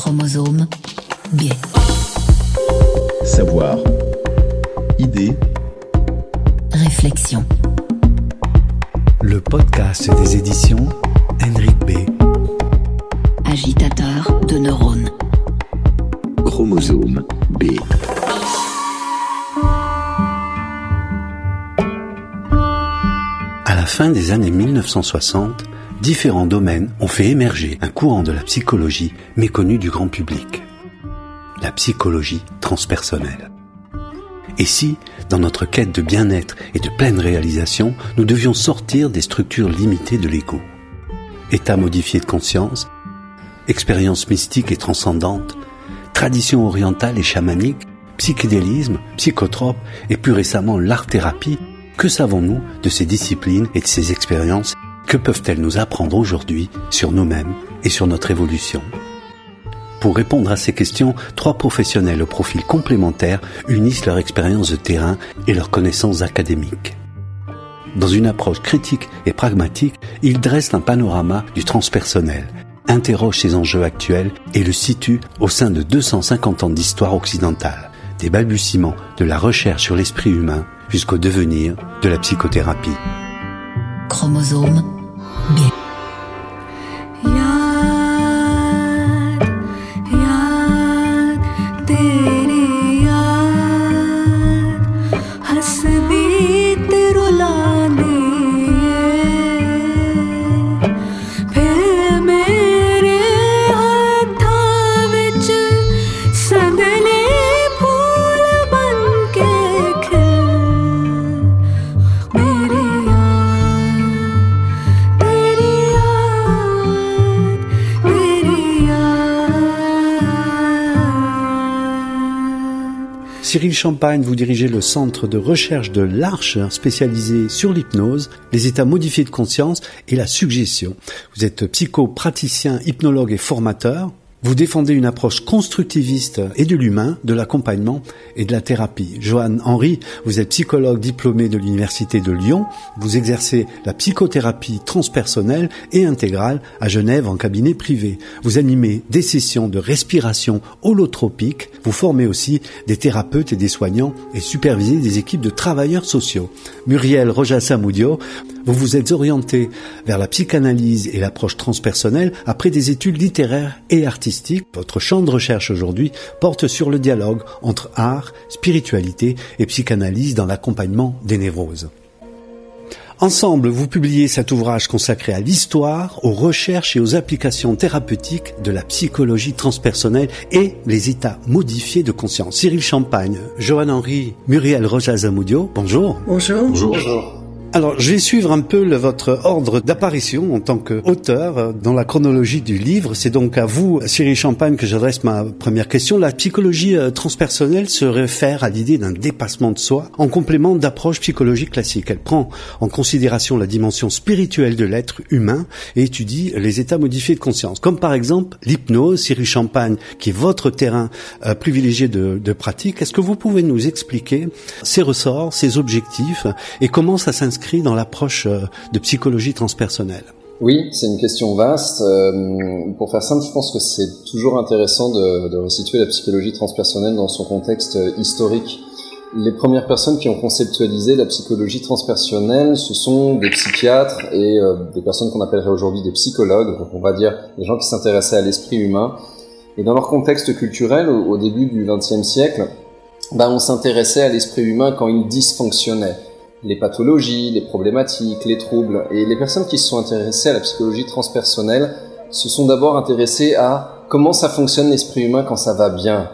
Chromosome B. Savoir. Idée. Réflexion. Le podcast des éditions Henrik B. Agitateur de neurones. Chromosome B. À la fin des années 1960, différents domaines ont fait émerger un courant de la psychologie méconnu du grand public. La psychologie transpersonnelle. Et si, dans notre quête de bien-être et de pleine réalisation, nous devions sortir des structures limitées de l'ego? État modifié de conscience, expérience mystique et transcendante, tradition orientale et chamanique, psychédélisme, psychotrope et plus récemment l'art-thérapie, que savons-nous de ces disciplines et de ces expériences? Que peuvent-elles nous apprendre aujourd'hui sur nous-mêmes et sur notre évolution? Pour répondre à ces questions, 3 professionnels au profil complémentaire unissent leur expérience de terrain et leurs connaissances académiques. Dans une approche critique et pragmatique, ils dressent un panorama du transpersonnel, interrogent ses enjeux actuels et le situent au sein de 250 ans d'histoire occidentale, des balbutiements de la recherche sur l'esprit humain jusqu'au devenir de la psychothérapie. Chromosome B. Cyril Champagne, vous dirigez le centre de recherche de l'Arche, spécialisé sur l'hypnose, les états modifiés de conscience et la suggestion. Vous êtes psychopraticien, hypnologue et formateur. Vous défendez une approche constructiviste et de l'humain, de l'accompagnement et de la thérapie. Johan Henry, vous êtes psychologue diplômé de l'Université de Lyon. Vous exercez la psychothérapie transpersonnelle et intégrale à Genève en cabinet privé. Vous animez des sessions de respiration holotropique. Vous formez aussi des thérapeutes et des soignants et supervisez des équipes de travailleurs sociaux. Muriel Rojas-Amudio, vous vous êtes orienté vers la psychanalyse et l'approche transpersonnelle après des études littéraires et artistiques. Votre champ de recherche aujourd'hui porte sur le dialogue entre art, spiritualité et psychanalyse dans l'accompagnement des névroses. Ensemble, vous publiez cet ouvrage consacré à l'histoire, aux recherches et aux applications thérapeutiques de la psychologie transpersonnelle et les états modifiés de conscience. Cyril Champagne, Johan Henry, Muriel Rojas-Amudio, bonjour. Bonjour. Bonjour. Alors, je vais suivre un peu votre ordre d'apparition en tant qu'auteur dans la chronologie du livre. C'est donc à vous, Cyril Champagne, que j'adresse ma première question. La psychologie transpersonnelle se réfère à l'idée d'un dépassement de soi en complément d'approche psychologique classique. Elle prend en considération la dimension spirituelle de l'être humain et étudie les états modifiés de conscience. Comme par exemple l'hypnose, Cyril Champagne, qui est votre terrain privilégié de pratique. Est-ce que vous pouvez nous expliquer ses ressorts, ses objectifs et comment ça s'inscrit dans l'approche de psychologie transpersonnelle? Oui, c'est une question vaste. Pour faire simple, je pense que c'est toujours intéressant de resituer la psychologie transpersonnelle dans son contexte historique. Les premières personnes qui ont conceptualisé la psychologie transpersonnelle, ce sont des psychiatres et des personnes qu'on appellerait aujourd'hui des psychologues, donc on va dire des gens qui s'intéressaient à l'esprit humain. Et dans leur contexte culturel, au début du XXe siècle, on s'intéressait à l'esprit humain quand il dysfonctionnait. Les pathologies, les problématiques, les troubles. Et les personnes qui se sont intéressées à la psychologie transpersonnelle se sont d'abord intéressées à comment ça fonctionne l'esprit humain quand ça va bien,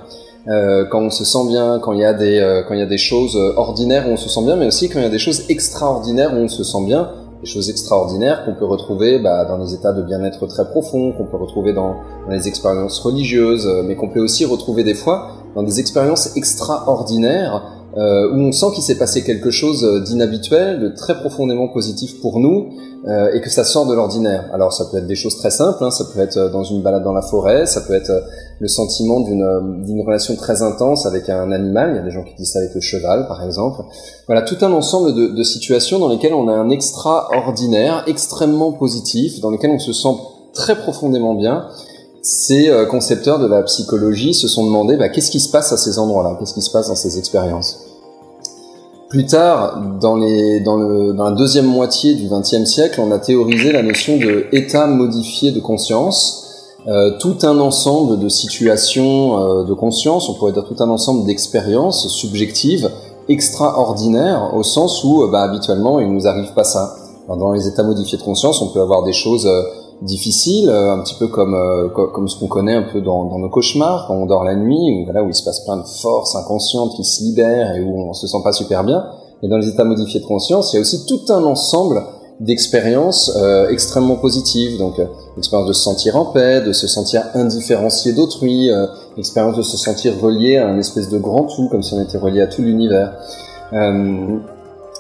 quand on se sent bien, quand il y a des choses ordinaires où on se sent bien, mais aussi quand il y a des choses extraordinaires où on se sent bien. Des choses extraordinaires qu'on peut retrouver dans les états de bien-être très profonds, qu'on peut retrouver dans les expériences religieuses, mais qu'on peut aussi retrouver des fois dans des expériences extraordinaires où on sent qu'il s'est passé quelque chose d'inhabituel, de très profondément positif pour nous, et que ça sort de l'ordinaire. Alors ça peut être des choses très simples, ça peut être dans une balade dans la forêt, ça peut être le sentiment d'une relation très intense avec un animal. Il y a des gens qui disent ça avec le cheval, par exemple. Voilà, tout un ensemble de situations dans lesquelles on a un extraordinaire, extrêmement positif, dans lesquelles on se sent très profondément bien. ces concepteurs de la psychologie se sont demandé qu'est-ce qui se passe à ces endroits-là, qu'est-ce qui se passe dans ces expériences. Plus tard, dans la deuxième moitié du XXe siècle, on a théorisé la notion de état modifié de conscience, tout un ensemble de situations de conscience, on pourrait dire tout un ensemble d'expériences subjectives extraordinaires, au sens où habituellement il nous arrive pas ça. Alors, dans les états modifiés de conscience, on peut avoir des choses difficiles, un petit peu comme ce qu'on connaît un peu dans nos cauchemars, quand on dort la nuit, où il se passe plein de forces inconscientes qui se libèrent et où on se sent pas super bien. Et dans les états modifiés de conscience, il y a aussi tout un ensemble d'expériences extrêmement positives. Donc, l'expérience de se sentir en paix, de se sentir indifférencié d'autrui, l'expérience de se sentir relié à un espèce de grand tout, comme si on était relié à tout l'univers.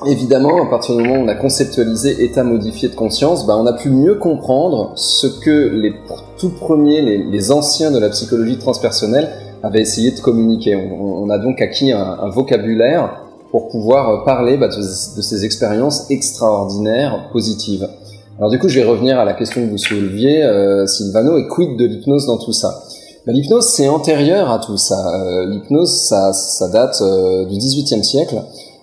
Évidemment, à partir du moment où on a conceptualisé état modifié de conscience, on a pu mieux comprendre ce que les tout premiers, les anciens de la psychologie transpersonnelle avaient essayé de communiquer. On a donc acquis un vocabulaire pour pouvoir parler de ces expériences extraordinaires, positives. Alors du coup, je vais revenir à la question que vous souleviez, Silvano, et quid de l'hypnose dans tout ça ? L'hypnose, c'est antérieur à tout ça. L'hypnose, ça date du XVIIIe siècle.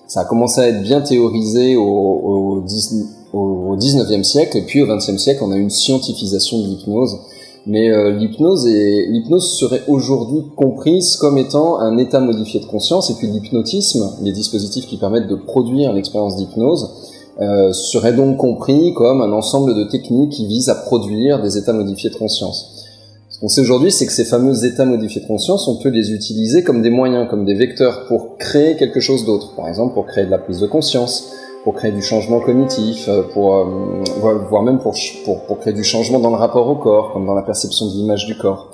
Ça a commencé à être bien théorisé au XIXe siècle, et puis au XXe siècle, on a eu une scientifisation de l'hypnose. Mais l'hypnose serait aujourd'hui comprise comme étant un état modifié de conscience, et puis l'hypnotisme, les dispositifs qui permettent de produire l'expérience d'hypnose, serait donc compris comme un ensemble de techniques qui visent à produire des états modifiés de conscience. Ce qu'on sait aujourd'hui, c'est que ces fameux états modifiés de conscience, on peut les utiliser comme des moyens, comme des vecteurs pour créer quelque chose d'autre. Par exemple, pour créer de la prise de conscience, pour créer du changement cognitif, voire même pour créer du changement dans le rapport au corps, comme dans la perception de l'image du corps.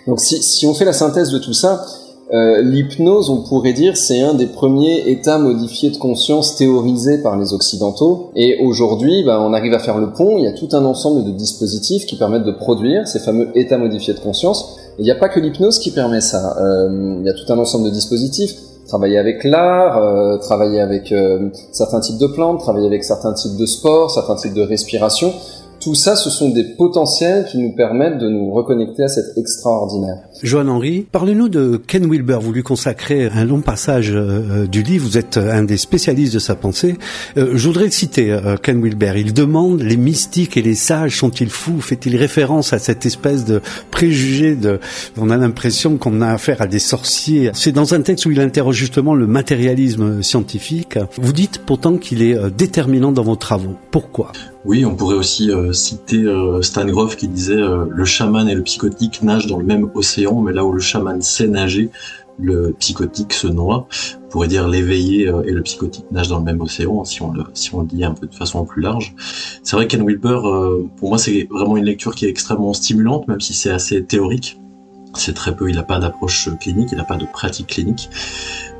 Donc si on fait la synthèse de tout ça, l'hypnose, on pourrait dire, c'est un des premiers états modifiés de conscience théorisés par les Occidentaux. Et aujourd'hui, on arrive à faire le pont. Il y a tout un ensemble de dispositifs qui permettent de produire ces fameux états modifiés de conscience. Et il n'y a pas que l'hypnose qui permet ça. Il y a tout un ensemble de dispositifs. Travailler avec l'art, travailler avec certains types de plantes, travailler avec certains types de sports, certains types de respiration. Tout ça, ce sont des potentiels qui nous permettent de nous reconnecter à cet extraordinaire. Johan-Henri, parlez-nous de Ken Wilber. Vous lui consacrez un long passage du livre. Vous êtes un des spécialistes de sa pensée. Je voudrais citer Ken Wilber. Il demande: les mystiques et les sages sont-ils fous? Fait-il référence à cette espèce de préjugé on a l'impression qu'on a affaire à des sorciers. C'est dans un texte où il interroge justement le matérialisme scientifique. Vous dites pourtant qu'il est déterminant dans vos travaux. Pourquoi? Oui, on pourrait aussi citer Stan Grof qui disait le chaman et le psychotique nagent dans le même océan, mais là où le chaman sait nager, le psychotique se noie. On pourrait dire l'éveillé et le psychotique nagent dans le même océan, si on le dit un peu de façon plus large. C'est vrai que Ken Wilber, pour moi, c'est vraiment une lecture qui est extrêmement stimulante, même si c'est assez théorique. C'est très peu, il n'a pas d'approche clinique, il n'a pas de pratique clinique.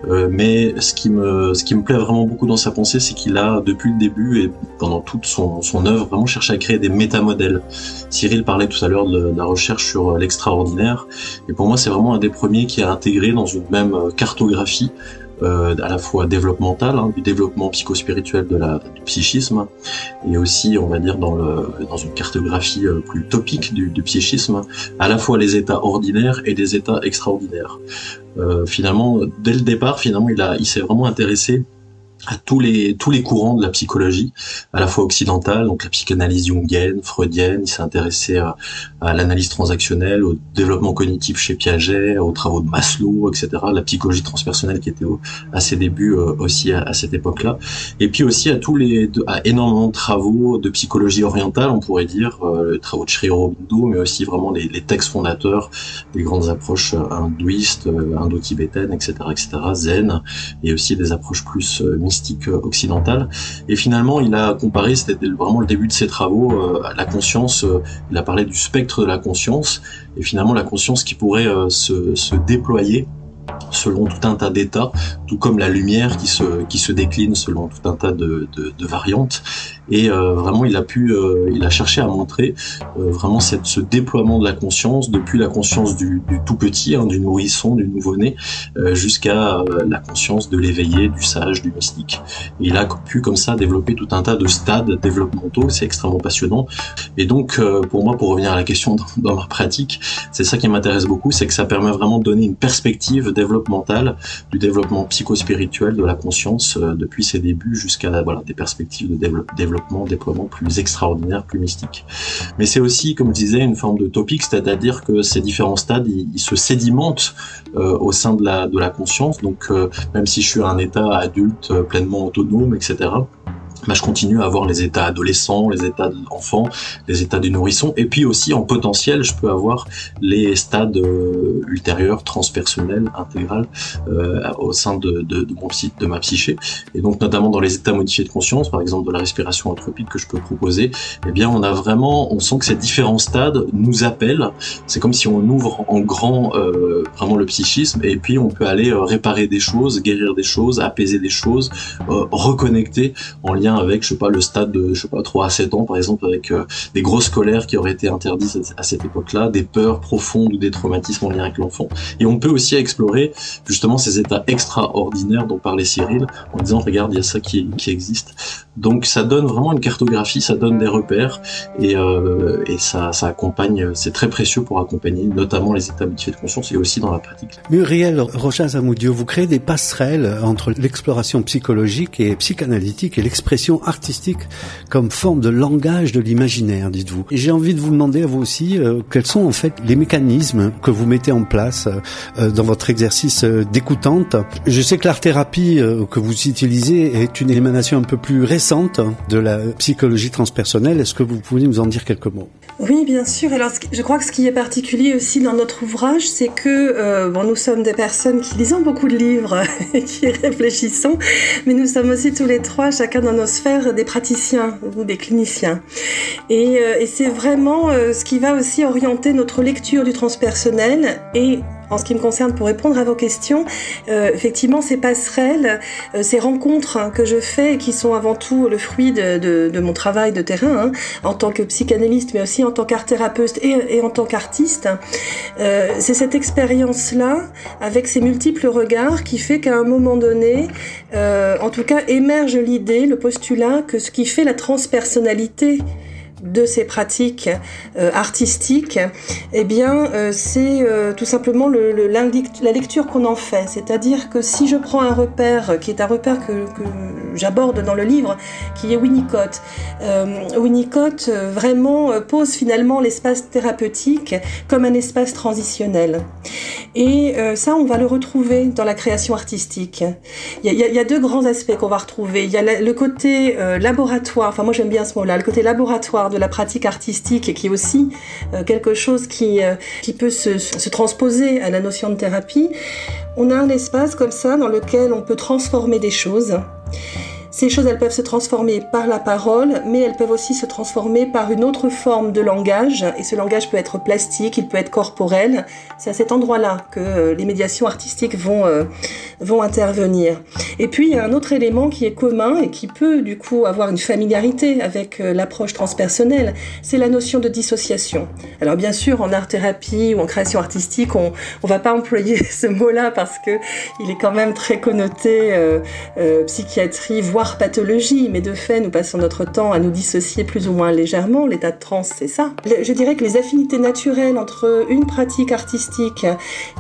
Mais ce qui me plaît vraiment beaucoup dans sa pensée, c'est qu'il a, depuis le début et pendant toute son œuvre, vraiment cherché à créer des métamodèles. Cyril parlait tout à l'heure de la recherche sur l'extraordinaire, et pour moi c'est vraiment un des premiers qui a intégré dans une même cartographie à la fois développementale, du développement psychospirituel du psychisme, et aussi, on va dire, dans une cartographie plus topique du psychisme, à la fois les états ordinaires et des états extraordinaires. Finalement, dès le départ, il s'est vraiment intéressé à tous les courants de la psychologie, à la fois occidentale, donc la psychanalyse jungienne, freudienne. Il s'est intéressé à l'analyse transactionnelle, au développement cognitif chez Piaget, aux travaux de Maslow, etc. La psychologie transpersonnelle qui était à ses débuts aussi à cette époque-là. Et puis aussi à énormément de travaux de psychologie orientale, on pourrait dire, les travaux de Sri Aurobindo, mais aussi vraiment les textes fondateurs des grandes approches hindouistes, indo-tibétaines, etc., zen, et aussi des approches plus mystique occidentale. Et finalement, il a comparé, c'était vraiment le début de ses travaux, à la conscience. Il a parlé du spectre de la conscience, et finalement la conscience qui pourrait se déployer selon tout un tas d'états, tout comme la lumière qui se décline selon tout un tas de variantes. et vraiment il a cherché à montrer vraiment ce déploiement de la conscience depuis la conscience du tout petit, du nourrisson, du nouveau-né, jusqu'à la conscience de l'éveillé, du sage, du mystique. Et il a pu comme ça développer tout un tas de stades développementaux, c'est extrêmement passionnant. Et donc pour moi, pour revenir à la question dans ma pratique, c'est ça qui m'intéresse beaucoup, c'est que ça permet vraiment de donner une perspective développementale du développement psychospirituel de la conscience depuis ses débuts jusqu'à des perspectives de développement, déploiement plus extraordinaires, plus mystiques. Mais c'est aussi, comme je disais, une forme de topic, c'est-à-dire que ces différents stades, ils se sédimentent au sein de la conscience. Donc même si je suis à un état adulte pleinement autonome, etc., je continue à avoir les états adolescents, les états d'enfants, les états du nourrisson, et puis aussi en potentiel, je peux avoir les stades ultérieurs, transpersonnels, intégral, au sein de ma psyché. Et donc notamment dans les états modifiés de conscience, par exemple de la respiration anthropique que je peux proposer, eh bien on sent que ces différents stades nous appellent. C'est comme si on ouvre en grand vraiment le psychisme, et puis on peut aller réparer des choses, guérir des choses, apaiser des choses, reconnecter en lien avec, le stade de, 3 à 7 ans, par exemple, avec des grosses colères qui auraient été interdites à cette époque-là, des peurs profondes ou des traumatismes en lien avec l'enfant. Et on peut aussi explorer, justement, ces états extraordinaires dont parlait Cyril, en disant, regarde, il y a ça qui existe. Donc, ça donne vraiment une cartographie, ça donne des repères, et ça accompagne, c'est très précieux pour accompagner, notamment les états modifiés de conscience, et aussi dans la pratique. Muriel Rocha-Zamudio, vous créez des passerelles entre l'exploration psychologique et psychanalytique et l'expression artistique comme forme de langage de l'imaginaire, dites-vous. Et j'ai envie de vous demander à vous aussi quels sont en fait les mécanismes que vous mettez en place dans votre exercice d'écoutante. Je sais que l'art-thérapie que vous utilisez est une émanation un peu plus récente de la psychologie transpersonnelle. Est-ce que vous pouvez nous en dire quelques mots? Oui, bien sûr. Alors, je crois que ce qui est particulier aussi dans notre ouvrage, c'est que nous sommes des personnes qui lisons beaucoup de livres et qui réfléchissons, mais nous sommes aussi tous les trois, chacun dans nos sphères, des praticiens ou des cliniciens. Et c'est vraiment ce qui va aussi orienter notre lecture du transpersonnel. Et en ce qui me concerne, pour répondre à vos questions, effectivement, ces passerelles, ces rencontres que je fais et qui sont avant tout le fruit de mon travail de terrain, en tant que psychanalyste, mais aussi en tant qu'art-thérapeute et en tant qu'artiste, c'est cette expérience-là, avec ces multiples regards, qui fait qu'à un moment donné, en tout cas, émerge l'idée, le postulat, que ce qui fait la transpersonnalité de ces pratiques artistiques, eh bien, c'est tout simplement la lecture qu'on en fait. C'est-à-dire que si je prends un repère, qui est un repère que j'aborde dans le livre, qui est Winnicott, Winnicott vraiment pose finalement l'espace thérapeutique comme un espace transitionnel. Et ça, on va le retrouver dans la création artistique. Il y a deux grands aspects qu'on va retrouver. Il y a le côté laboratoire, enfin moi j'aime bien ce mot-là, le côté laboratoire de la pratique artistique, qui est aussi quelque chose qui peut se transposer à la notion de thérapie. On a un espace comme ça dans lequel on peut transformer des choses. Ces choses, elles peuvent se transformer par la parole, mais elles peuvent aussi se transformer par une autre forme de langage. Et ce langage peut être plastique, il peut être corporel. C'est à cet endroit-là que les médiations artistiques vont intervenir. Et puis, il y a un autre élément qui est commun et qui peut, du coup, avoir une familiarité avec l'approche transpersonnelle. C'est la notion de dissociation. Alors, bien sûr, en art-thérapie ou en création artistique, on va pas employer ce mot-là parce que il est quand même très connoté psychiatrie, voire pathologie, mais de fait, nous passons notre temps à nous dissocier plus ou moins légèrement. L'état de transe, c'est ça. Je dirais que les affinités naturelles entre une pratique artistique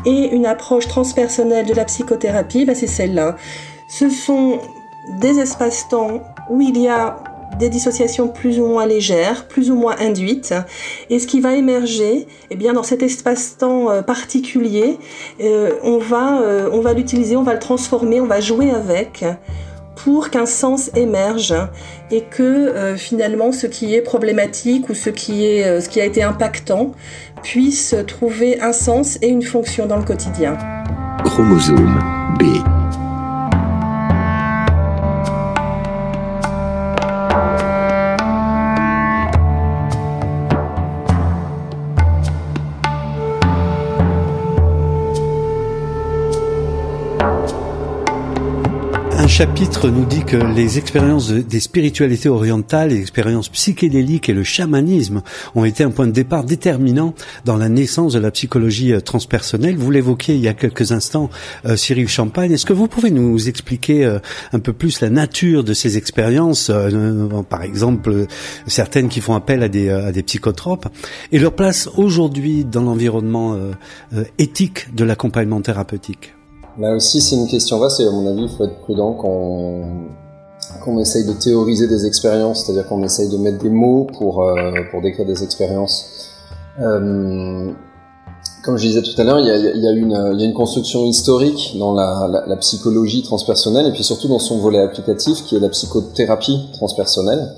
et une approche transpersonnelle de la psychothérapie, c'est celle-là. Ce sont des espaces-temps où il y a des dissociations plus ou moins légères, plus ou moins induites, et ce qui va émerger, eh bien, dans cet espace-temps particulier, on va l'utiliser, on va le transformer, on va jouer avec, pour qu'un sens émerge et que finalement ce qui est problématique ou ce qui a été impactant puisse trouver un sens et une fonction dans le quotidien. Chromosome B. Un chapitre nous dit que les expériences des spiritualités orientales, les expériences psychédéliques et le chamanisme ont été un point de départ déterminant dans la naissance de la psychologie transpersonnelle. Vous l'évoquiez il y a quelques instants, Cyril Champagne. Est-ce que vous pouvez nous expliquer un peu plus la nature de ces expériences, par exemple certaines qui font appel à des psychotropes, et leur place aujourd'hui dans l'environnement éthique de l'accompagnement thérapeutique? Là aussi, c'est une question vaste et à mon avis, il faut être prudent qu'on essaye de théoriser des expériences, c'est-à-dire qu'on essaye de mettre des mots pour décrire des expériences. Comme je disais tout à l'heure, il y a une construction historique dans la psychologie transpersonnelle et puis surtout dans son volet applicatif qui est la psychothérapie transpersonnelle.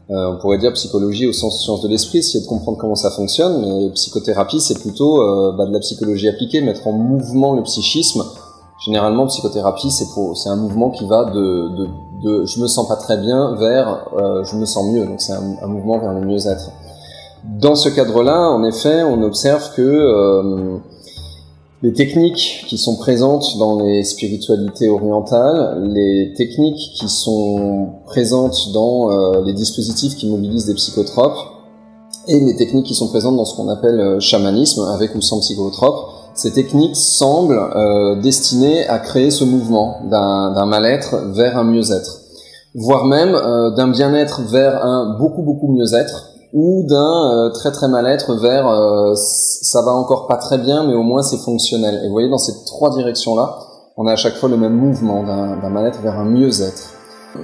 On pourrait dire psychologie au sens science de l'esprit, essayer de comprendre comment ça fonctionne, mais psychothérapie, c'est plutôt de la psychologie appliquée, mettre en mouvement le psychisme. Généralement, psychothérapie, c'est un mouvement qui va de je me sens pas très bien vers je me sens mieux. Donc c'est un mouvement vers le mieux-être. Dans ce cadre-là, en effet, on observe que les techniques qui sont présentes dans les spiritualités orientales, les techniques qui sont présentes dans les dispositifs qui mobilisent des psychotropes, et les techniques qui sont présentes dans ce qu'on appelle chamanisme, avec ou sans psychotropes, ces techniques semblent destinées à créer ce mouvement d'un mal-être vers un mieux-être, voire même d'un bien-être vers un beaucoup mieux-être, ou d'un très très mal-être vers ça va encore pas très bien, mais au moins c'est fonctionnel. Et vous voyez, dans ces trois directions-là, on a à chaque fois le même mouvement d'un mal-être vers un mieux-être.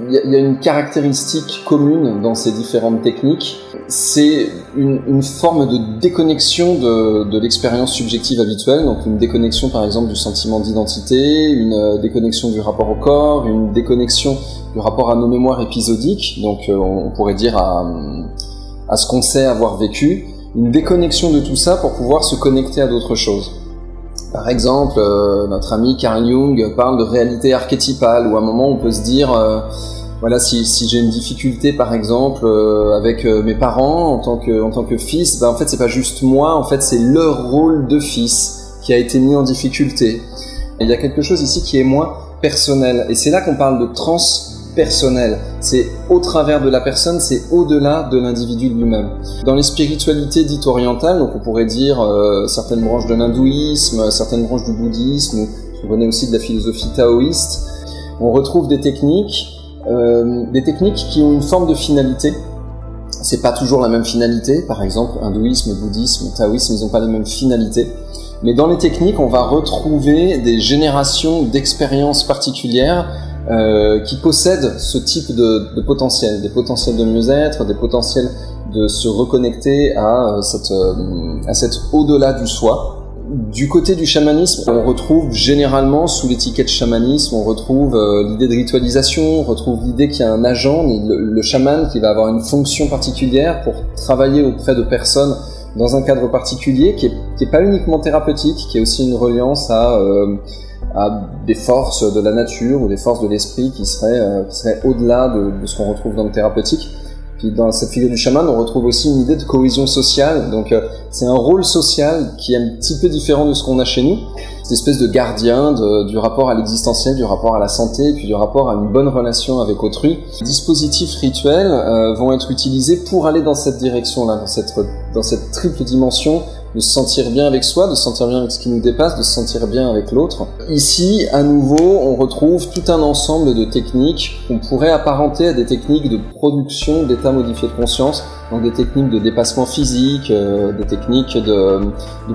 Il y a une caractéristique commune dans ces différentes techniques, c'est une forme de déconnexion de l'expérience subjective habituelle, donc une déconnexion par exemple du sentiment d'identité, une déconnexion du rapport au corps, une déconnexion du rapport à nos mémoires épisodiques, donc on pourrait dire à ce qu'on sait avoir vécu, une déconnexion de tout ça pour pouvoir se connecter à d'autres choses. Par exemple, notre ami Carl Jung parle de réalité archétypale, où à un moment on peut se dire, voilà, si j'ai une difficulté par exemple avec mes parents en tant que fils, en fait c'est pas juste moi, en fait c'est leur rôle de fils qui a été mis en difficulté. Et il y a quelque chose ici qui est moins personnel, et c'est là qu'on parle de transpersonnel. C'est au travers de la personne, c'est au-delà de l'individu lui-même. Dans les spiritualités dites orientales, donc on pourrait dire certaines branches de l'hindouisme, certaines branches du bouddhisme, ou on connaît aussi de la philosophie taoïste, on retrouve des techniques qui ont une forme de finalité. C'est pas toujours la même finalité. Par exemple, hindouisme, bouddhisme, taoïsme, ils n'ont pas les mêmes finalités. Mais dans les techniques, on va retrouver des générations d'expériences particulières qui possèdent ce type de potentiel, des potentiels de mieux-être, des potentiels de se reconnecter à cet au-delà du soi. Du côté du chamanisme, on retrouve généralement sous l'étiquette chamanisme, on retrouve l'idée de ritualisation, on retrouve l'idée qu'il y a un agent, le chaman qui va avoir une fonction particulière pour travailler auprès de personnes dans un cadre particulier qui est pas uniquement thérapeutique, qui est aussi une reliance à des forces de la nature ou des forces de l'esprit qui seraient au-delà de ce qu'on retrouve dans le thérapeutique. Puis dans cette figure du chaman, on retrouve aussi une idée de cohésion sociale. Donc c'est un rôle social qui est un petit peu différent de ce qu'on a chez nous. Cette espèce de gardien du rapport à l'existentiel, du rapport à la santé, puis du rapport à une bonne relation avec autrui. Les dispositifs rituels vont être utilisés pour aller dans cette direction-là, dans cette triple dimension de se sentir bien avec soi, de se sentir bien avec ce qui nous dépasse, de se sentir bien avec l'autre. Ici, à nouveau, on retrouve tout un ensemble de techniques qu'on pourrait apparenter à des techniques de production d'états modifiés de conscience, donc des techniques de dépassement physique, des techniques de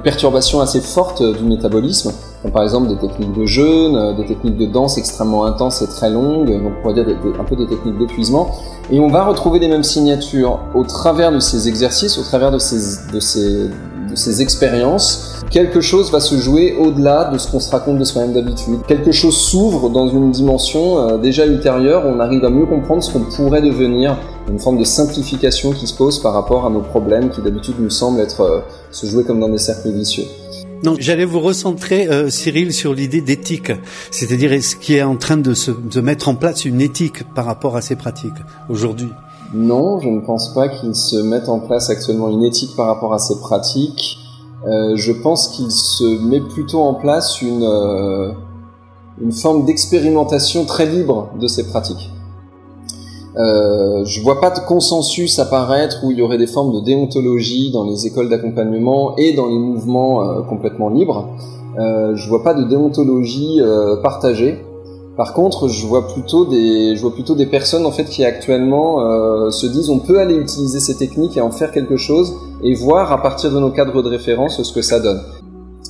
perturbation assez forte du métabolisme, comme par exemple des techniques de jeûne, des techniques de danse extrêmement intenses et très longues, donc on pourrait dire un peu des techniques d'épuisement. Et on va retrouver les mêmes signatures au travers de ces exercices, au travers de ces expériences. Quelque chose va se jouer au-delà de ce qu'on se raconte de soi-même d'habitude. Quelque chose s'ouvre dans une dimension déjà ultérieure, on arrive à mieux comprendre ce qu'on pourrait devenir, une forme de simplification qui se pose par rapport à nos problèmes qui d'habitude nous semblent se jouer comme dans des cercles vicieux. Non, j'allais vous recentrer, Cyril, sur l'idée d'éthique. C'est-à-dire, est-ce qu'il est en train de mettre en place une éthique par rapport à ces pratiques aujourd'hui? Non, je ne pense pas qu'il se mette en place actuellement une éthique par rapport à ces pratiques. Je pense qu'il se met plutôt en place une une forme d'expérimentation très libre de ces pratiques. Je vois pas de consensus apparaître où il y aurait des formes de déontologie dans les écoles d'accompagnement et dans les mouvements complètement libres. Je vois pas de déontologie partagée. Par contre, je vois plutôt des personnes en fait qui actuellement se disent on peut aller utiliser ces techniques et en faire quelque chose et voir à partir de nos cadres de référence ce que ça donne.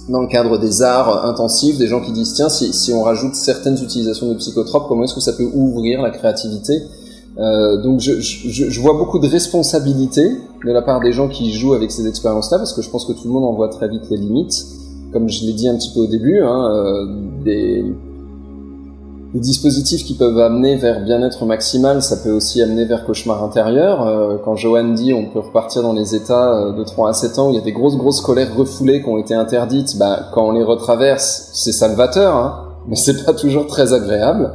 Dans le cadre des arts intensifs, des gens qui disent tiens si on rajoute certaines utilisations de psychotropes, comment est-ce que ça peut ouvrir la créativité? Donc je vois beaucoup de responsabilité de la part des gens qui jouent avec ces expériences-là, parce que je pense que tout le monde en voit très vite les limites. Comme je l'ai dit un petit peu au début, des dispositifs qui peuvent amener vers bien-être maximal, ça peut aussi amener vers cauchemar intérieur. Quand Johan dit on peut repartir dans les états de 3 à 7 ans où il y a des grosses colères refoulées qui ont été interdites, quand on les retraverse, c'est salvateur, mais c'est pas toujours très agréable.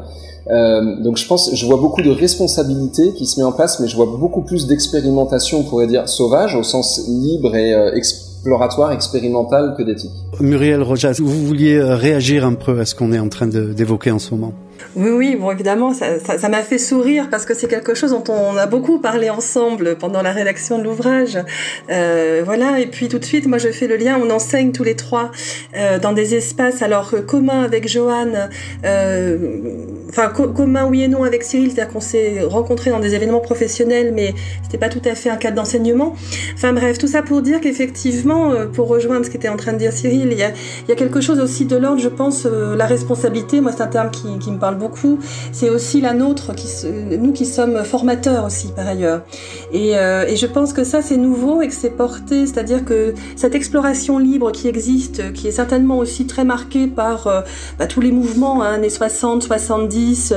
Donc je vois beaucoup de responsabilité qui se met en place, mais je vois beaucoup plus d'expérimentation, on pourrait dire sauvage, au sens libre et exploratoire, expérimental que d'éthique. Muriel Rojas, vous vouliez réagir un peu à ce qu'on est en train d'évoquer en ce moment? Oui, bon, évidemment, ça m'a fait sourire parce que c'est quelque chose dont on a beaucoup parlé ensemble pendant la rédaction de l'ouvrage. Voilà, et puis tout de suite, moi je fais le lien, on enseigne tous les trois dans des espaces alors communs avec Johan, commun oui et non avec Cyril, c'est-à-dire qu'on s'est rencontrés dans des événements professionnels, mais c'était pas tout à fait un cadre d'enseignement. Enfin bref, tout ça pour dire qu'effectivement, pour rejoindre ce qu'était en train de dire Cyril, il y a quelque chose aussi de l'ordre, je pense, la responsabilité, moi c'est un terme qui me parle beaucoup, c'est aussi la nôtre, nous qui sommes formateurs aussi par ailleurs. Et je pense que ça c'est nouveau et que c'est porté, c'est-à-dire que cette exploration libre qui existe, qui est certainement aussi très marquée par tous les mouvements, années 60, 70,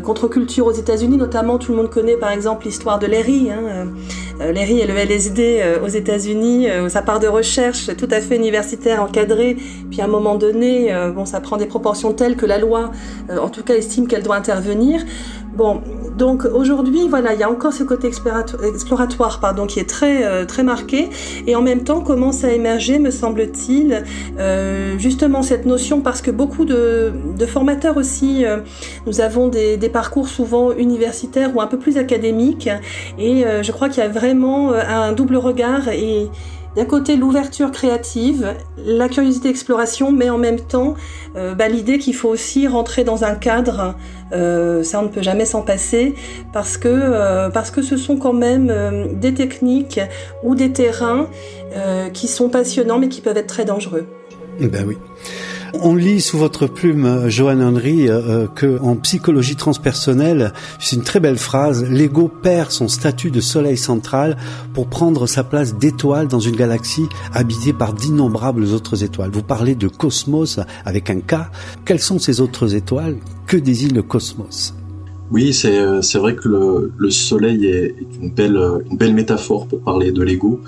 contre-culture aux États-Unis notamment, tout le monde connaît par exemple l'histoire de Larry, Larry et le LSD aux États-Unis, sa part de recherche tout à fait universitaire, encadrée, puis à un moment donné, ça prend des proportions telles que la loi, en tout cas, estime qu'elle doit intervenir. Bon, donc aujourd'hui, voilà, il y a encore ce côté exploratoire, qui est très très marqué, et en même temps commence à émerger, me semble-t-il, justement cette notion, parce que beaucoup de formateurs aussi, nous avons des parcours souvent universitaires ou un peu plus académiques, et je crois qu'il y a vraiment un double regard et d'un côté l'ouverture créative, la curiosité d'exploration, mais en même temps l'idée qu'il faut aussi rentrer dans un cadre, ça on ne peut jamais s'en passer, parce que ce sont quand même des techniques ou des terrains qui sont passionnants mais qui peuvent être très dangereux. Ben oui. On lit sous votre plume, Johan Henry, que en psychologie transpersonnelle, c'est une très belle phrase, l'ego perd son statut de soleil central pour prendre sa place d'étoile dans une galaxie habitée par d'innombrables autres étoiles. Vous parlez de cosmos avec un K. Quelles sont ces autres étoiles? Que désigne le cosmos? Oui, c'est vrai que le soleil est une belle métaphore pour parler de l'ego,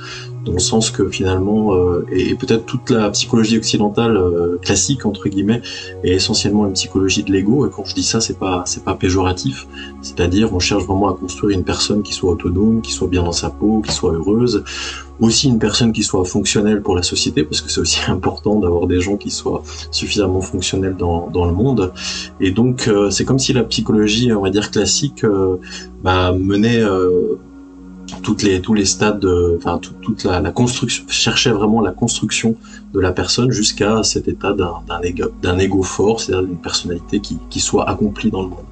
dans le sens que finalement, et peut-être toute la psychologie occidentale classique entre guillemets, est essentiellement une psychologie de l'ego. Et quand je dis ça, c'est pas péjoratif. C'est-à-dire, on cherche vraiment à construire une personne qui soit autonome, qui soit bien dans sa peau, qui soit heureuse. Aussi une personne qui soit fonctionnelle pour la société, parce que c'est aussi important d'avoir des gens qui soient suffisamment fonctionnels dans le monde. Et donc c'est comme si la psychologie, on va dire classique, menait tous les stades, toute la construction, cherchait vraiment la construction de la personne jusqu'à cet état d'un ego fort, c'est-à-dire d'une personnalité qui soit accomplie dans le monde.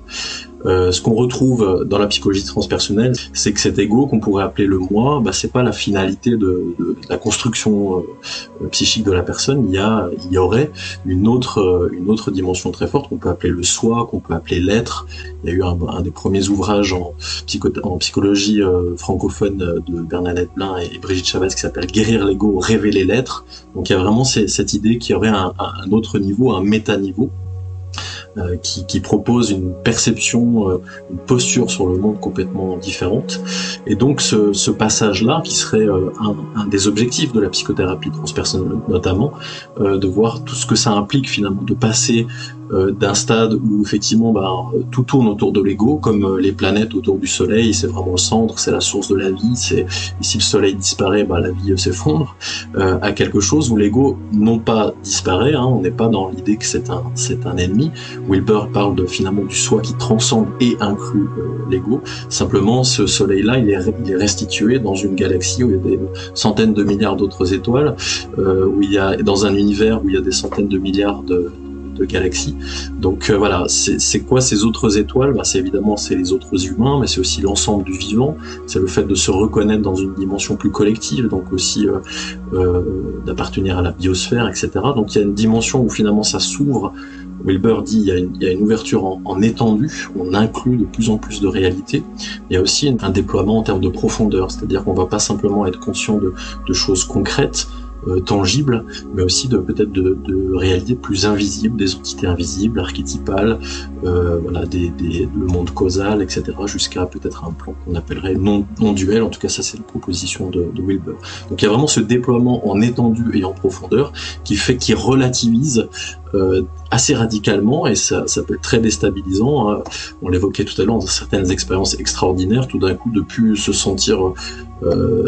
Ce qu'on retrouve dans la psychologie transpersonnelle, c'est que cet ego qu'on pourrait appeler le moi, c'est pas la finalité de la construction psychique de la personne. Il y aurait une autre dimension très forte qu'on peut appeler le soi, qu'on peut appeler l'être. Il y a eu un des premiers ouvrages en psychologie francophone de Bernadette Blin et Brigitte Chavez qui s'appelle Guérir l'ego, révéler l'être. Donc il y a vraiment cette idée qu'il y aurait un autre niveau, un méta-niveau. Qui propose une perception, une posture sur le monde complètement différente. Et donc ce passage-là, qui serait un des objectifs de la psychothérapie transpersonnelle notamment, de voir tout ce que ça implique finalement, de passer d'un stade où effectivement tout tourne autour de l'ego, comme les planètes autour du soleil, c'est vraiment le centre, c'est la source de la vie, et si le soleil disparaît, la vie s'effondre, à quelque chose où l'ego non pas disparaît, on n'est pas dans l'idée que c'est un ennemi. Wilber parle finalement du soi qui transcende et inclut l'ego. Simplement, ce soleil-là, il est restitué dans une galaxie où il y a des centaines de milliards d'autres étoiles, où il y a dans un univers où il y a des centaines de milliards de galaxies. Donc voilà, c'est quoi ces autres étoiles? C'est les autres humains, mais c'est aussi l'ensemble du vivant. C'est le fait de se reconnaître dans une dimension plus collective, donc aussi d'appartenir à la biosphère, etc. Donc il y a une dimension où finalement ça s'ouvre. Wilber dit il y a une ouverture en étendue, on inclut de plus en plus de réalités. Il y a aussi un déploiement en termes de profondeur, c'est-à-dire qu'on va pas simplement être conscient de choses concrètes, tangibles, mais aussi peut-être de réalités plus invisibles, des entités invisibles, archétypales, le monde causal, etc., jusqu'à peut-être un plan qu'on appellerait non-duel. En tout cas, ça c'est la proposition de Wilber. Donc il y a vraiment ce déploiement en étendue et en profondeur qui relativise assez radicalement, et ça peut être très déstabilisant. On l'évoquait tout à l'heure, dans certaines expériences extraordinaires, tout d'un coup de plus se sentir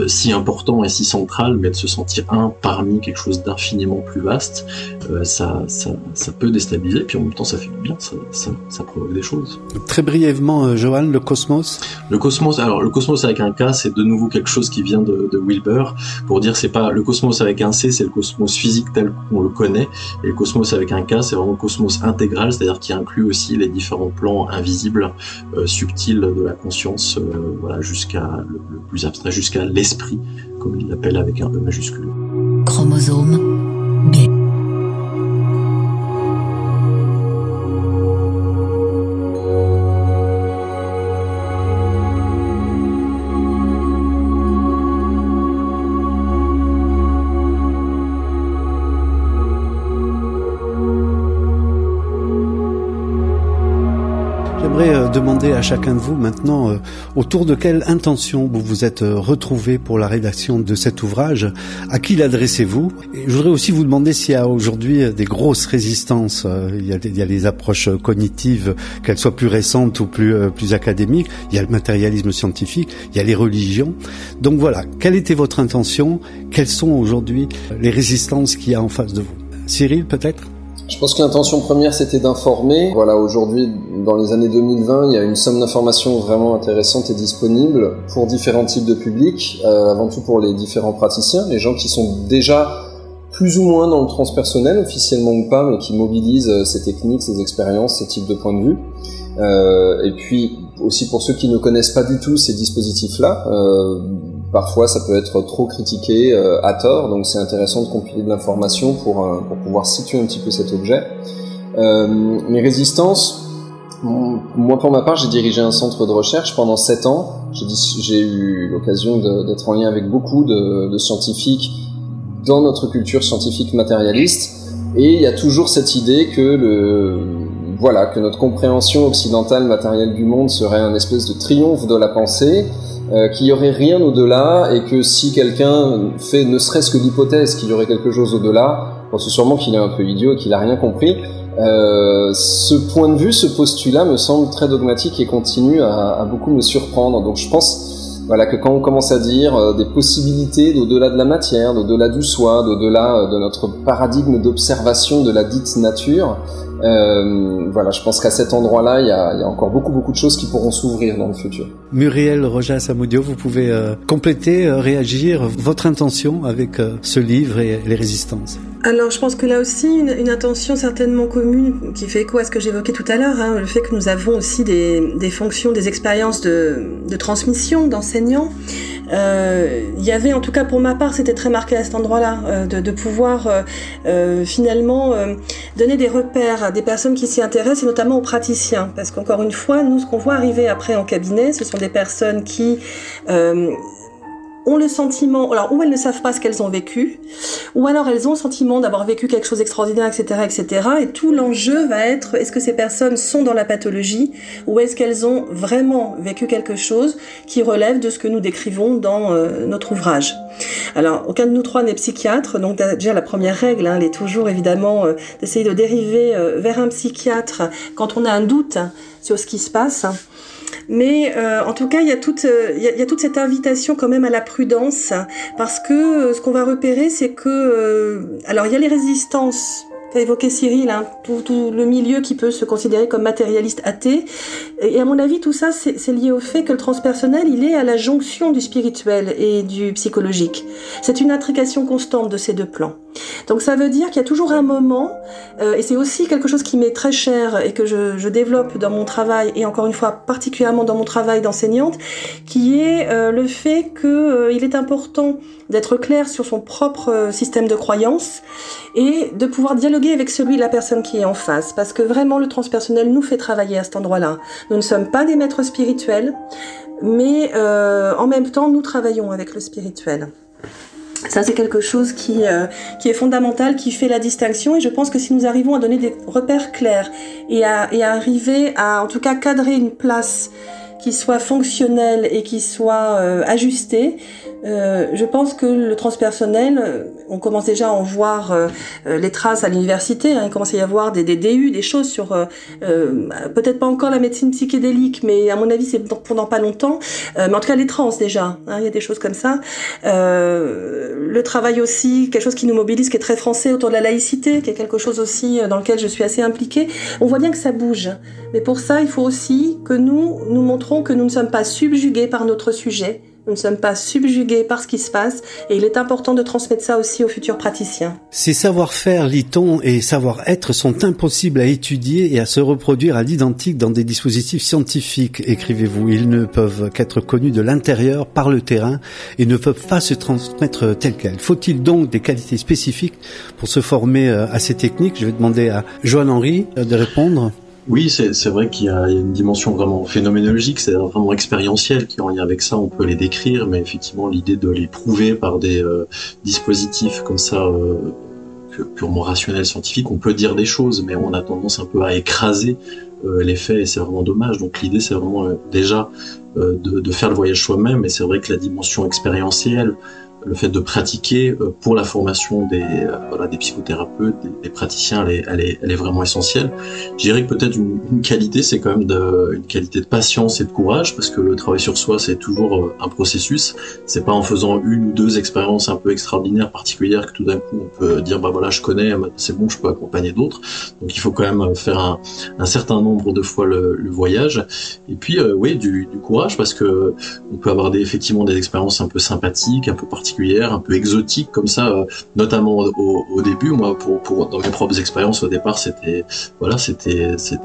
si important et si central, mais de se sentir parmi quelque chose d'infiniment plus vaste, ça peut déstabiliser, puis en même temps ça fait du bien, ça provoque des choses. Très brièvement, Johan, le cosmos. Le cosmos avec un K, c'est de nouveau quelque chose qui vient de Wilber, pour dire c'est pas le cosmos avec un C, c'est le cosmos physique tel qu'on le connaît, et le cosmos avec un K, c'est vraiment le cosmos intégral, c'est-à-dire qui inclut aussi les différents plans invisibles, subtils de la conscience, jusqu'à le plus abstrait, jusqu'à l'esprit, comme il l'appelle avec un E majuscule. Chromosome B. J'aimerais demander à chacun de vous maintenant autour de quelle intention vous vous êtes retrouvés pour la rédaction de cet ouvrage, à qui l'adressez-vous? Et je voudrais aussi vous demander s'il y a aujourd'hui des grosses résistances. Il y a les approches cognitives, qu'elles soient plus récentes ou plus académiques. Il y a le matérialisme scientifique, il y a les religions. Donc voilà, quelle était votre intention? Quelles sont aujourd'hui les résistances qu'il y a en face de vous? Cyril, peut-être? Je pense que l'intention première, c'était d'informer. Voilà, aujourd'hui, dans les années 2020, il y a une somme d'informations vraiment intéressante et disponible pour différents types de publics, avant tout pour les différents praticiens, les gens qui sont déjà plus ou moins dans le transpersonnel, officiellement ou pas, mais qui mobilisent ces techniques, ces expériences, ces types de points de vue. Et puis, aussi pour ceux qui ne connaissent pas du tout ces dispositifs-là, parfois ça peut être trop critiqué à tort, donc c'est intéressant de compiler de l'information pour pouvoir situer un petit peu cet objet. Mes résistances, moi pour ma part j'ai dirigé un centre de recherche pendant 7 ans, j'ai eu l'occasion d'être en lien avec beaucoup de scientifiques dans notre culture scientifique matérialiste, et il y a toujours cette idée que que notre compréhension occidentale matérielle du monde serait un espèce de triomphe de la pensée, qu'il y aurait rien au-delà, et que si quelqu'un fait ne serait-ce que l'hypothèse qu'il y aurait quelque chose au-delà, c'est sûrement qu'il est un peu idiot et qu'il a rien compris. Ce point de vue, ce postulat me semble très dogmatique et continue à beaucoup me surprendre. Donc je pense que quand on commence à dire des possibilités d'au-delà de la matière, d'au-delà du soi, d'au-delà de notre paradigme d'observation de la dite nature, je pense qu'à cet endroit-là, il y a encore beaucoup de choses qui pourront s'ouvrir dans le futur. Muriel Rojas Amudio, vous pouvez compléter, réagir votre intention avec ce livre et les résistances. Alors, je pense que là aussi, une intention certainement commune qui fait écho à ce que j'évoquais tout à l'heure, le fait que nous avons aussi des fonctions, des expériences de transmission, d'enseignants. Il y avait, en tout cas pour ma part, c'était très marqué à cet endroit-là, de pouvoir finalement donner des repères à des personnes qui s'y intéressent, et notamment aux praticiens. Parce qu'encore une fois, nous, ce qu'on voit arriver après en cabinet, ce sont des personnes qui ont le sentiment, alors ou elles ne savent pas ce qu'elles ont vécu, ou alors elles ont le sentiment d'avoir vécu quelque chose d'extraordinaire, etc., etc. Et tout l'enjeu va être, est-ce que ces personnes sont dans la pathologie, ou est-ce qu'elles ont vraiment vécu quelque chose qui relève de ce que nous décrivons dans notre ouvrage. Alors, aucun de nous trois n'est psychiatre, donc déjà la première règle, elle est toujours évidemment d'essayer de dériver vers un psychiatre quand on a un doute sur ce qui se passe. Mais en tout cas, il y a toute cette invitation quand même à la prudence, parce que ce qu'on va repérer, c'est que alors il y a les résistances qu'a évoqué Cyril, hein, tout le milieu qui peut se considérer comme matérialiste athée. Et à mon avis, tout ça, c'est lié au fait que le transpersonnel, il est à la jonction du spirituel et du psychologique. C'est une intrication constante de ces deux plans. Donc ça veut dire qu'il y a toujours un moment, et c'est aussi quelque chose qui m'est très cher et que je développe dans mon travail, et encore une fois particulièrement dans mon travail d'enseignante, qui est le fait qu'il est important d'être clair sur son propre système de croyance et de pouvoir dialoguer avec celui de la personne qui est en face, parce que vraiment le transpersonnel nous fait travailler à cet endroit-là. Nous ne sommes pas des maîtres spirituels, mais en même temps nous travaillons avec le spirituel. Ça, c'est quelque chose qui est fondamental, qui fait la distinction, et je pense que si nous arrivons à donner des repères clairs et à arriver à, en tout cas, cadrer une place qui soit fonctionnelle et qui soit ajustée, je pense que le transpersonnel, on commence déjà à en voir les traces à l'université, hein, il commence à y avoir des DU, des choses sur, peut-être pas encore la médecine psychédélique, mais à mon avis c'est pendant pas longtemps, mais en tout cas les trans déjà, hein, il y a des choses comme ça. Le travail aussi, quelque chose qui nous mobilise, qui est très français, autour de la laïcité, qui est quelque chose aussi dans lequel je suis assez impliquée. On voit bien que ça bouge, mais pour ça il faut aussi que nous montrons que nous ne sommes pas subjugués par notre sujet. Nous ne sommes pas subjugués par ce qui se passe, et il est important de transmettre ça aussi aux futurs praticiens. Ces savoir-faire, lit-on, et savoir-être sont impossibles à étudier et à se reproduire à l'identique dans des dispositifs scientifiques, écrivez-vous. Ils ne peuvent qu'être connus de l'intérieur, par le terrain, et ne peuvent pas se transmettre tels quels. Faut-il donc des qualités spécifiques pour se former à ces techniques? Je vais demander à Joanne-Henri de répondre. Oui, c'est vrai qu'il y a une dimension vraiment phénoménologique, c'est vraiment expérientielle qui est en lien avec ça. On peut les décrire, mais effectivement, l'idée de les prouver par des dispositifs comme ça, purement rationnels, scientifiques, on peut dire des choses, mais on a tendance un peu à écraser les faits, et c'est vraiment dommage. Donc l'idée, c'est vraiment déjà de faire le voyage soi-même, et c'est vrai que la dimension expérientielle, le fait de pratiquer pour la formation des psychothérapeutes, des praticiens, elle est vraiment essentielle. Je dirais que peut-être une qualité, c'est quand même une qualité de patience et de courage, parce que le travail sur soi, c'est toujours un processus. C'est pas en faisant une ou deux expériences un peu extraordinaires, particulières, que tout d'un coup on peut dire bah voilà, je connais, c'est bon, je peux accompagner d'autres. Donc il faut quand même faire un certain nombre de fois le voyage. Et puis oui, du courage, parce que on peut avoir effectivement des expériences un peu sympathiques, un peu particulières, un peu exotique comme ça, notamment au début. Moi, pour dans mes propres expériences au départ, c'était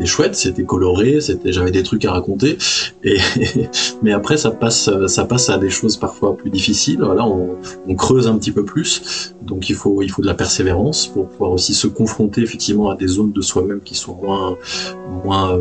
chouette, c'était coloré, j'avais des trucs à raconter, mais après ça passe à des choses parfois plus difficiles. Voilà, on creuse un petit peu plus, donc il faut de la persévérance pour pouvoir aussi se confronter effectivement à des zones de soi-même qui sont moins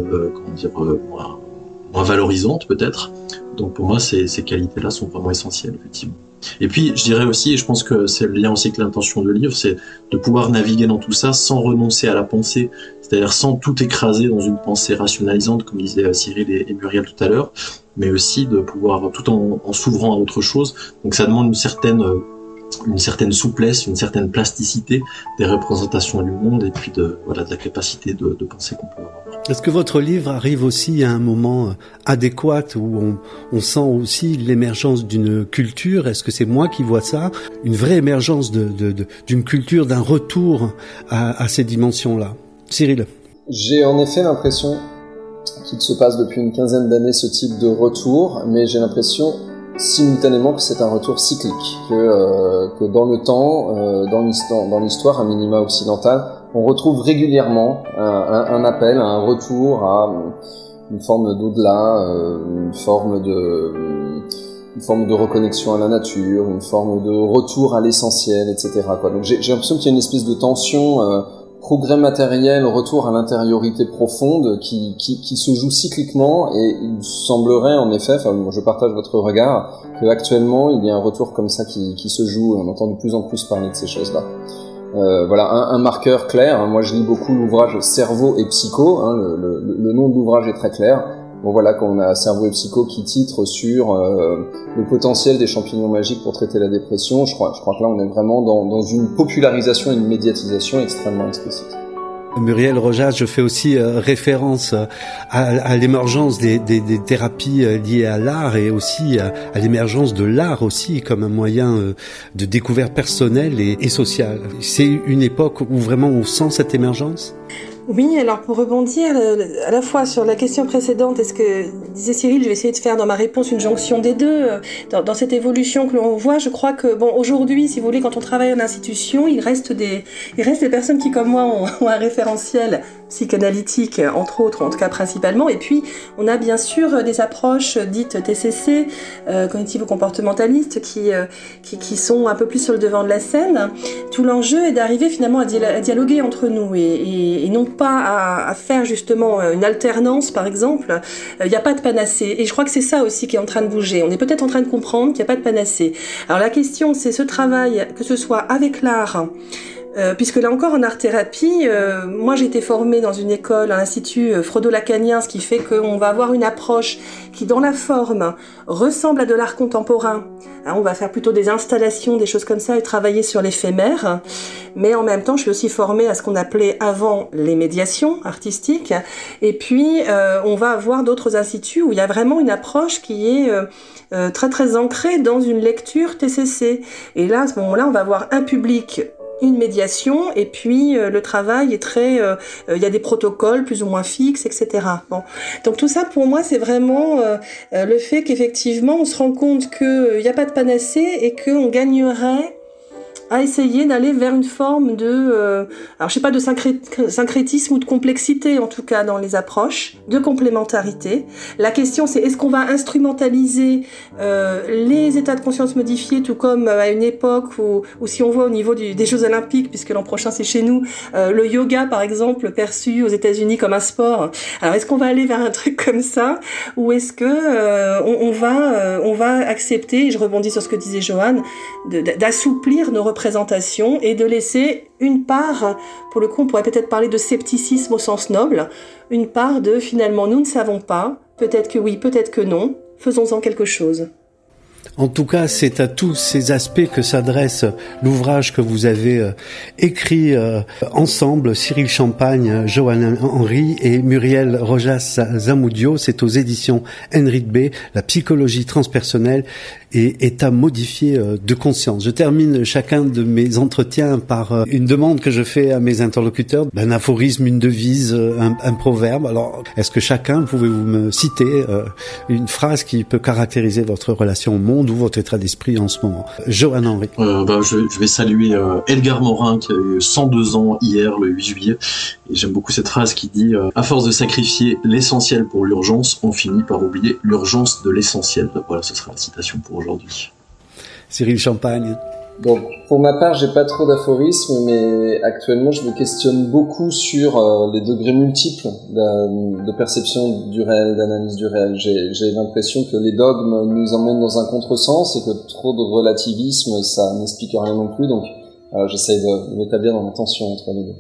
valorisantes peut-être. Donc pour moi, ces qualités-là sont vraiment essentielles, effectivement. Et puis, je dirais aussi, et je pense que c'est le lien aussi avec l'intention du livre, c'est de pouvoir naviguer dans tout ça sans renoncer à la pensée, c'est-à-dire sans tout écraser dans une pensée rationalisante, comme disaient Cyril et Muriel tout à l'heure, mais aussi de pouvoir, tout en s'ouvrant à autre chose. Donc ça demande une certaine souplesse, une certaine plasticité des représentations du monde, et puis de la capacité de penser qu'on peut avoir. Est-ce que votre livre arrive aussi à un moment adéquat où on sent aussi l'émergence d'une culture? Est-ce que c'est moi qui vois ça? Une vraie émergence d'une culture, d'un retour à ces dimensions-là? Cyril? J'ai en effet l'impression qu'il se passe depuis une quinzaine d'années ce type de retour, mais j'ai l'impression simultanément que c'est un retour cyclique, que dans le temps, dans l'histoire, à minima occidentale, on retrouve régulièrement un appel, un retour à une forme d'au-delà, une forme de reconnexion à la nature, une forme de retour à l'essentiel, etc. Donc j'ai l'impression qu'il y a une espèce de tension progrès matériel, retour à l'intériorité profonde qui se joue cycliquement, et il semblerait en effet, enfin je partage votre regard, que actuellement il y a un retour comme ça qui se joue, et on entend de plus en plus parler de ces choses-là. Voilà un marqueur clair. Moi je lis beaucoup l'ouvrage Cerveau et Psycho, le nom de l'ouvrage est très clair. Bon voilà, quand on a Cerveau et Psycho qui titre sur le potentiel des champignons magiques pour traiter la dépression, je crois que là on est vraiment dans une popularisation et une médiatisation extrêmement explicite. Muriel Rojas, je fais aussi référence à l'émergence des thérapies liées à l'art, et aussi à l'émergence de l'art aussi comme un moyen de découverte personnelle et sociale. C'est une époque où vraiment on sent cette émergence ? Oui, alors pour rebondir à la fois sur la question précédente, est-ce que, disait Cyril, je vais essayer de faire dans ma réponse une jonction des deux. Dans cette évolution que l'on voit, je crois que, bon, aujourd'hui, si vous voulez, quand on travaille en institution, il reste des personnes qui, comme moi, ont un référentiel psychanalytique, entre autres, en tout cas principalement. Et puis, on a bien sûr des approches dites TCC, cognitivo-comportementalistes, qui sont un peu plus sur le devant de la scène. Tout l'enjeu est d'arriver finalement à dialoguer entre nous et non pas à faire justement une alternance, par exemple. Il n'y a pas de panacée. Et je crois que c'est ça aussi qui est en train de bouger. On est peut-être en train de comprendre qu'il n'y a pas de panacée. Alors la question, c'est ce travail, que ce soit avec l'art, puisque là encore en art-thérapie, moi j'ai été formée dans une école, un institut freudo-lacanien, ce qui fait qu'on va avoir une approche qui dans la forme ressemble à de l'art contemporain. On va faire plutôt des installations, des choses comme ça, et travailler sur l'éphémère. Mais en même temps, je suis aussi formée à ce qu'on appelait avant les médiations artistiques. Et puis, on va avoir d'autres instituts où il y a vraiment une approche qui est très très ancrée dans une lecture TCC. Et là, à ce moment-là, on va avoir un public, une médiation, et puis le travail est très... il y a des protocoles plus ou moins fixes, etc. Bon. Donc tout ça, pour moi, c'est vraiment le fait qu'effectivement, on se rend compte qu'il n'y a pas de panacée et qu'on gagnerait à essayer d'aller vers une forme de, alors je sais pas, de syncrétisme ou de complexité, en tout cas dans les approches, de complémentarité. La question c'est, est-ce qu'on va instrumentaliser les états de conscience modifiés, tout comme à une époque où si on voit au niveau des Jeux Olympiques, puisque l'an prochain c'est chez nous, le yoga par exemple, perçu aux États-Unis comme un sport. Alors est-ce qu'on va aller vers un truc comme ça, ou est-ce que on va accepter, et je rebondis sur ce que disait Johan, d'assouplir nos représentations et de laisser une part, pour le coup on pourrait peut-être parler de scepticisme au sens noble, une part de finalement nous ne savons pas, peut-être que oui, peut-être que non, faisons-en quelque chose. En tout cas, c'est à tous ces aspects que s'adresse l'ouvrage que vous avez écrit ensemble, Cyril Champagne, Johan Henry et Muriel Rojas Zamudio. C'est aux éditions Henrique B, la psychologie transpersonnelle et état modifié de conscience. Je termine chacun de mes entretiens par une demande que je fais à mes interlocuteurs, un aphorisme, une devise, un proverbe. Alors, est-ce que chacun, pouvez-vous me citer une phrase qui peut caractériser votre relation au monde ou votre état d'esprit en ce moment? Johan Henry. Je vais saluer Edgar Morin qui a eu 102 ans hier, le 8 juillet. Et j'aime beaucoup cette phrase qui dit à force de sacrifier l'essentiel pour l'urgence, on finit par oublier l'urgence de l'essentiel. Voilà, ce sera la citation pour aujourd'hui. Cyril Champagne. Donc, pour ma part, j'ai pas trop d'aphorismes, mais actuellement, je me questionne beaucoup sur les degrés multiples de perception du réel, d'analyse du réel. J'ai l'impression que les dogmes nous emmènent dans un contresens et que trop de relativisme, ça n'explique rien non plus. Donc, j'essaye de m'établir dans la tension entre les deux.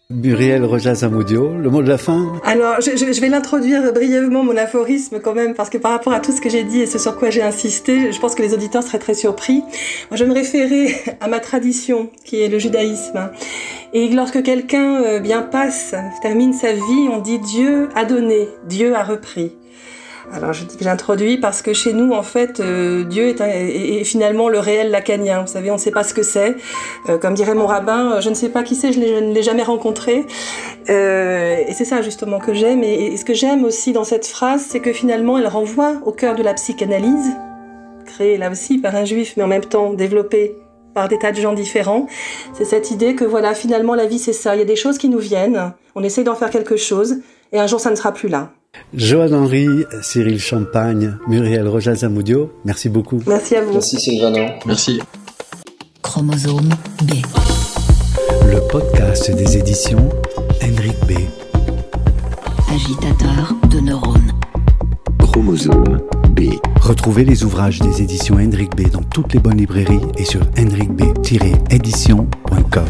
Muriel Rojas Zamudio, le mot de la fin. Alors, je vais l'introduire brièvement, mon aphorisme quand même, parce que par rapport à tout ce que j'ai dit et ce sur quoi j'ai insisté, je pense que les auditeurs seraient très surpris. Moi, je me référais à ma tradition, qui est le judaïsme. Et lorsque quelqu'un termine sa vie, on dit Dieu a donné, Dieu a repris. Alors je dis que j'introduis parce que chez nous en fait Dieu est finalement le réel lacanien. Vous savez, on ne sait pas ce que c'est. Comme dirait mon rabbin, je ne sais pas qui c'est, je ne l'ai jamais rencontré. Et c'est ça justement que j'aime. Et ce que j'aime aussi dans cette phrase, c'est que finalement elle renvoie au cœur de la psychanalyse, créée là aussi par un juif, mais en même temps développée par des tas de gens différents. C'est cette idée que voilà, finalement la vie c'est ça. Il y a des choses qui nous viennent, on essaye d'en faire quelque chose, et un jour ça ne sera plus là. Johan Henry, Cyril Champagne, Muriel Rojas Zamudio, merci beaucoup. Merci à vous. Merci Sylvana. Merci. Chromosome B. Le podcast des éditions Hendrik B. Agitateur de neurones. Chromosome B. Retrouvez les ouvrages des éditions Hendrik B dans toutes les bonnes librairies et sur hendrikb-édition.com.